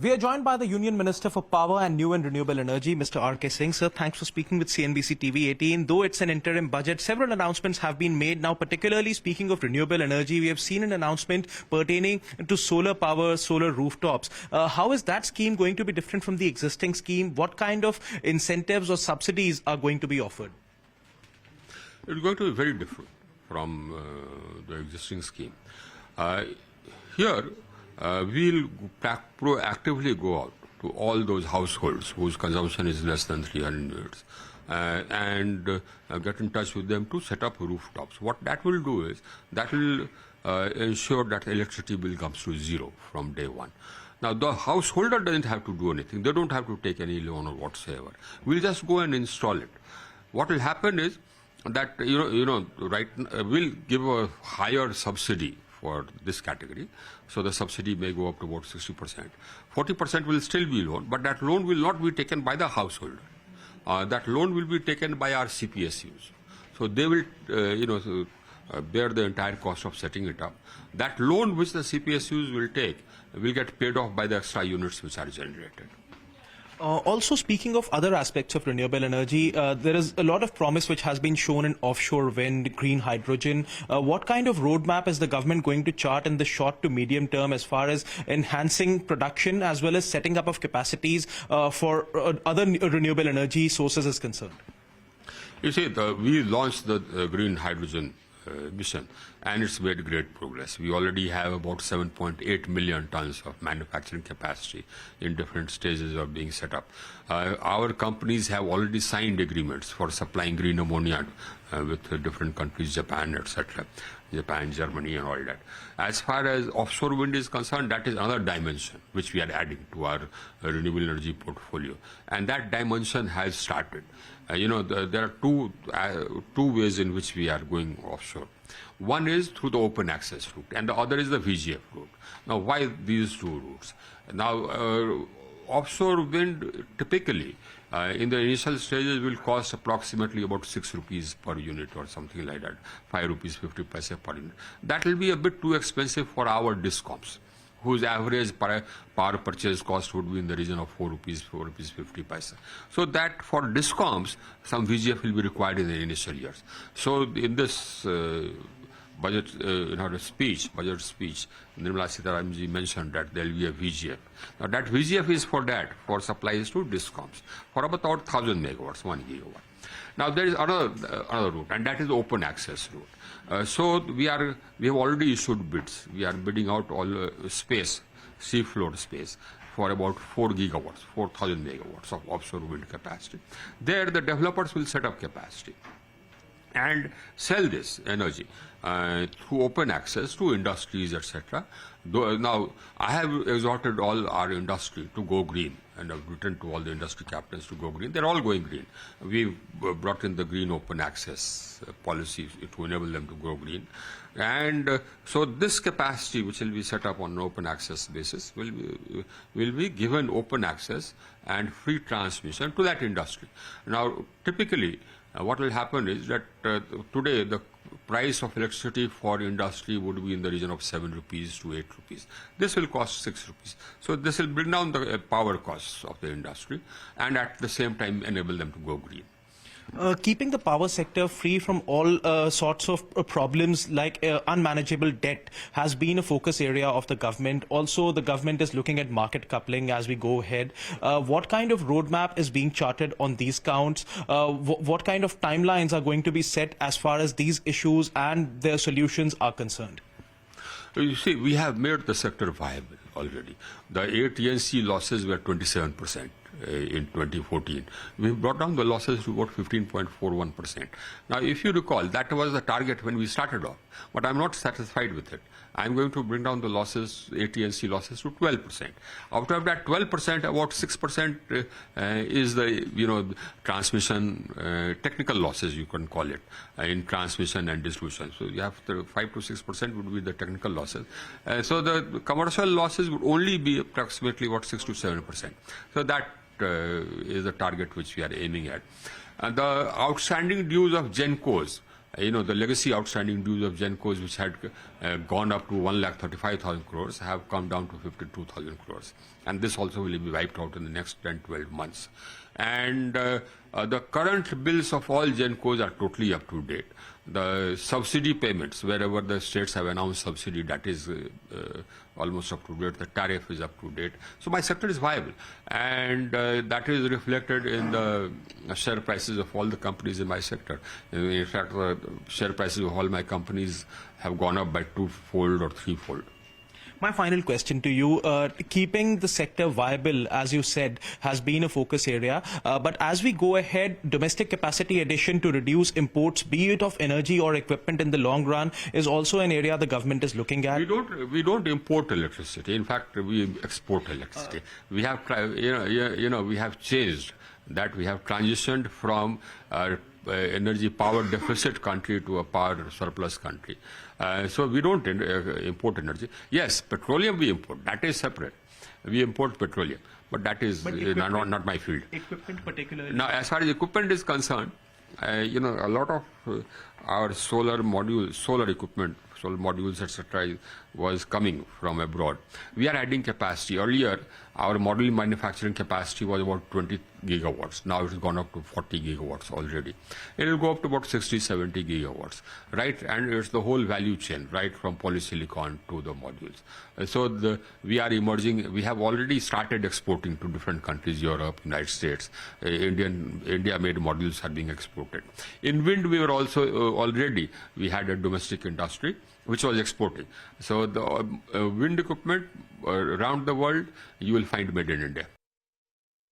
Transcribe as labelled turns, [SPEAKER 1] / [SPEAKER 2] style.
[SPEAKER 1] We are joined by the Union Minister for Power and New and Renewable Energy, Mr. R.K. Singh. Sir, thanks for speaking with CNBC-TV18. Though it's an interim budget, several announcements have been made. Now, particularly speaking of renewable energy, we have seen an announcement pertaining to solar power, solar rooftops. How is that scheme going to be different from the existing scheme? What kind of incentives or subsidies are going to be offered?
[SPEAKER 2] It's going to be very different from the existing scheme. Here, we'll proactively go out to all those households whose consumption is less than 300 units and get in touch with them to set up rooftops. What that will do is that will ensure that electricity bill comes to zero from day one. Now, the householder doesn't have to do anything. They don't have to take any loan or whatsoever. We'll just go and install it. What will happen is that, we'll give a higher subsidy for this category. So the subsidy may go up to about 60%. 40% will still be loan, but that loan will not be taken by the householder. That loan will be taken by our CPSUs. So they will, bear the entire cost of setting it up. That loan which the CPSUs will take will get paid off by the extra units which are generated.
[SPEAKER 1] Also, speaking of other aspects of renewable energy, there is a lot of promise which has been shown in offshore wind, green hydrogen. What kind of roadmap is the government going to chart in the short to medium term as far as enhancing production as well as setting up of capacities for other renewable energy sources is concerned?
[SPEAKER 2] You see, we launched the green hydrogen mission, and it's made great progress. We already have about 7.8 million tons of manufacturing capacity in different stages of being set up. Our companies have already signed agreements for supplying green ammonia with different countries, Japan, etc. Japan, Germany, and all that. As far as offshore wind is concerned, that is another dimension which we are adding to our renewable energy portfolio, and that dimension has started. There are two ways in which we are going offshore. One is through the open access route, and the other is the VGF route. Now, why these two routes? Now, offshore wind typically in the initial stages will cost approximately about 6 rupees per unit or something like that, 5 rupees 50 paise per unit. That will be a bit too expensive for our discoms, whose average power purchase cost would be in the region of 4 rupees 50 paise. So that for discoms, some VGF will be required in the initial years. So in this budget speech, Nirmala Sitharaman ji mentioned that there will be a VGF. Now that VGF is for supplies to discoms for about 1,000 megawatts, 1 gigawatt. Now there is another route, and that is the open access route. So we have already issued bids. We are bidding out all seafloor space for about 4 gigawatts, 4,000 megawatts of offshore wind capacity. There the developers will set up capacity and sell this energy through open access to industries, etc. Now, I have exhorted all our industry to go green, and I've written to all the industry captains to go green. They're all going green. We've brought in the green open access policy to enable them to go green. And so this capacity, which will be set up on an open access basis, will be given open access and free transmission to that industry. Now, typically, what will happen is that today the price of electricity for industry would be in the region of 7 rupees to 8 rupees. This will cost 6 rupees. So this will bring down the power costs of the industry and at the same time enable them to go green.
[SPEAKER 1] Keeping the power sector free from all sorts of problems like unmanageable debt has been a focus area of the government. Also, the government is looking at market coupling as we go ahead. What kind of roadmap is being charted on these counts? What kind of timelines are going to be set as far as these issues and their solutions are concerned?
[SPEAKER 2] You see, we have made the sector viable already. The AT&C losses were 27%. In 2014. We brought down the losses to about 15.41%. Now, if you recall, that was the target when we started off, but I'm not satisfied with it. I'm going to bring down the losses, AT&C losses, to 12%. Out of that 12%, about 6% is the, transmission, technical losses, you can call it, in transmission and distribution. So you have 5 to 6% would be the technical losses. So the commercial losses would only be approximately about 6 to 7%. So that is the target which we are aiming at. And the outstanding dues of Gencos The legacy outstanding dues of Gencos, which had gone up to 1,35,000 crores, have come down to 52,000 crores. And this also will be wiped out in the next 10-12 months. And the current bills of all Gencos are totally up to date. The subsidy payments, wherever the states have announced subsidy, that is almost up to date. The tariff is up to date. So my sector is viable. And that is reflected in the share prices of all the companies in my sector. In fact, the share prices of all my companies have gone up by twofold or threefold.
[SPEAKER 1] My final question to you, keeping the sector viable, as you said, has been a focus area. But as we go ahead, domestic capacity addition to reduce imports, be it of energy or equipment in the long run, is also an area the government is looking at.
[SPEAKER 2] We don't import electricity. In fact, we export electricity. We have, we have changed that. We have transitioned from energy power deficit country to a power surplus country. So we don't import energy. Yes, petroleum we import. That is separate. We import petroleum, but that is not my field.
[SPEAKER 1] Equipment particularly.
[SPEAKER 2] Now, as far as equipment is concerned, a lot of our solar modules, solar equipment, solar modules, etc., was coming from abroad. We are adding capacity. Earlier, our module manufacturing capacity was about 20 gigawatts. Now it has gone up to 40 gigawatts already. It will go up to about 60, 70 gigawatts, right? And it's the whole value chain, right, from polysilicon to the modules. So we are emerging. We have already started exporting to different countries, Europe, United States. India-made modules are being exported. In wind, we were also we had a domestic industry which was exporting. So the wind equipment around the world, you will find made in India.